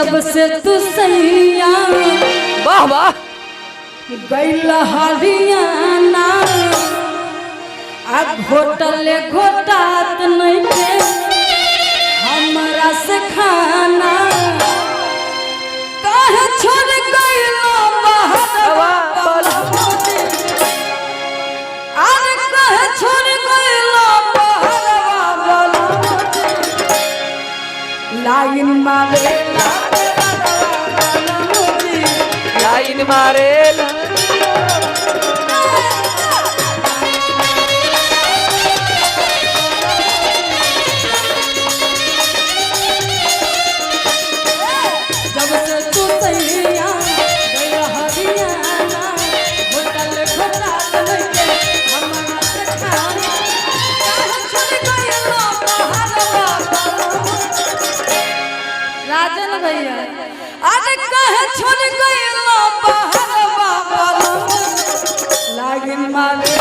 जब से तू सैया वाह वाह गैल हरियाणा अब होटल घोटात नहीं के हमरा से खाना काहे छोड़ गइल बाहर अरे काहे छोड़ गइल बाहर लाइन मारे लाइन मारे राजन भैया अरे कहे छोड़ गइल बाहर लागिन मारे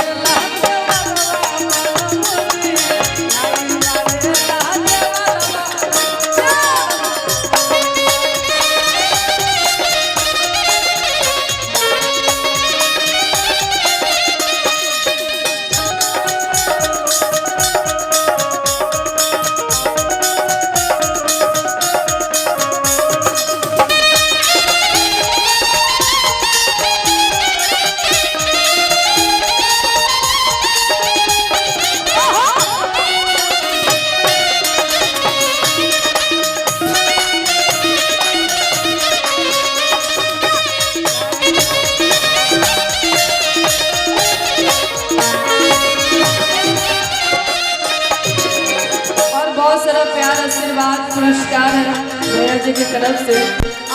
आशीर्वाद पुरस्कार है भैया जी की तरफ से।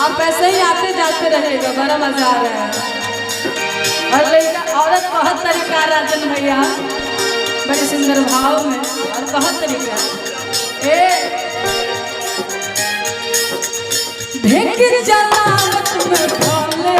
आप ऐसे ही आते जाते रहेगा, बड़ा मजा आ रहा है। और लड़का औरत बहुत तरीका राजन भैया बड़े सुंदर भाव में और बहुत तरीका ढेक जलावत में भोले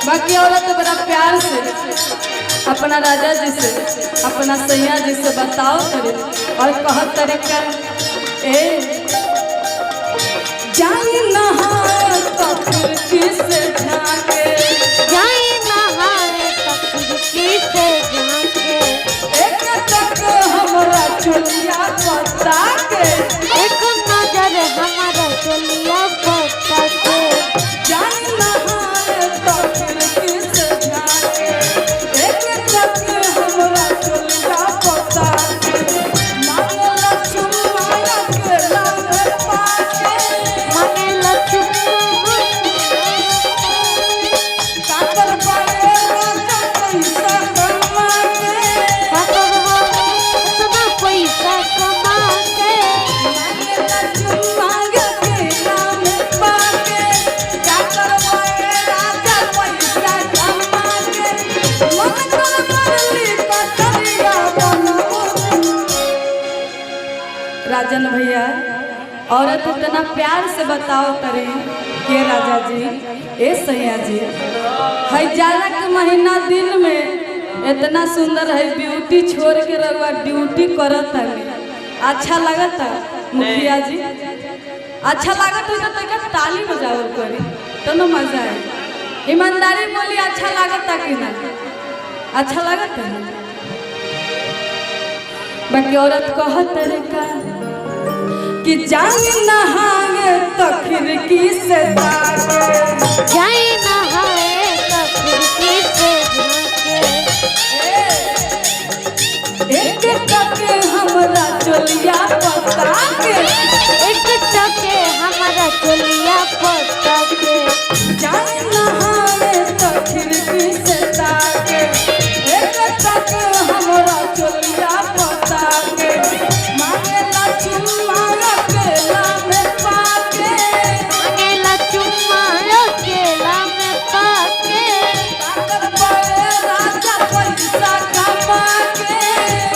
बाकी औरत तो बड़ा प्यार से अपना राजा जी से अपना सैया जी से बताओ करे और कह तरीका जाई नहाए तो खिड़की से झांके जाई नहाए तो खिड़की से झांके एक तक हमरा चुलिया पता के एक नजर हमारा चलिया पता के जाई नहाए तो खिड़की से झांके एक तक हमरा चुलिया पता के मांगला चुमाया के लागे पाके मने लक्ष्मी काकर पाए राजा पैसा राजन भैया औरत इतना प्यार से बताओ तरी के राजा जी ए सैया जी है जाड़ा के महीना दिन में इतना सुंदर है ब्यूटी छोड़ के रहुआ ड्यूटी करत है अच्छा लगता मुखिया जी अच्छा लगता है तो ताली बजाओ करी तो न मजा है ईमानदारी बोली अच्छा लगता कि ना अच्छा लगता है बाकी औरत कहत का कि जाई नहाए तो खिड़की से ताके जाई नहाए तो खिड़की से झांके एक टके हमरा चोलिया पता के एक टके हमारा चोलिया पता के जाई नहाए तो खिड़की से ताके एक टके हमरा चोलिया पता के मांगेला चुम्मा केला में पाके अकेला चुम्मा अकेला में पाके काकर बड़े राजा पैसा कमा के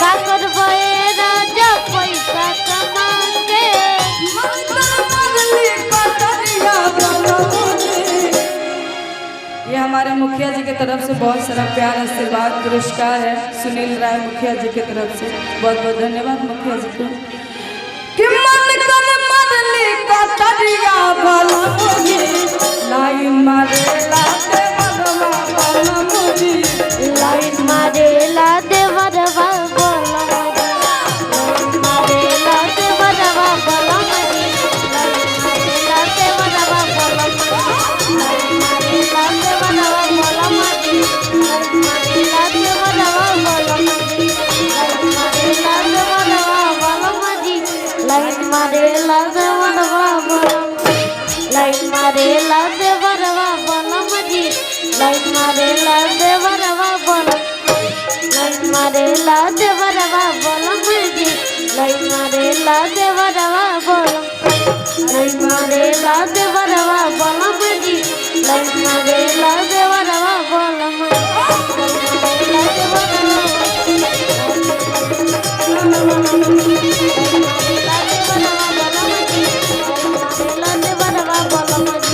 काकर बए राजा पैसा कमा के ये हमारे मुखिया जी की तरफ से बहुत सारा प्यार आशीर्वाद पुरस्कार है सुनील राय मुखिया जी की तरफ से बहुत बहुत धन्यवाद मुखिया जी को कि मन कर मरली कटरिया भला मुझे लाइन मारे लाते भगवा भला मुझे लाइन मारेला देवरवा बोला मजी लाइन मारेला देवरवा बोला मजी लाइन मारेला देवरवा बोला मजी लाइन मारेला देवरवा बोला मजी लाइन मारेला देवरवा बोला मजी लाइन मारेला देवरवा बोला मजी लाइन मारेला देवरवा बोला लाइन मारेला देवरवा बोला मजी लाइन मारेला देवरवा बोला लाइन मारेला देवरवा बोला मजी लाइन मारेला देवरवा बोला लाइन मारेला देवरवा बोला मजी लाइन मारेला देवरवा बोला मजी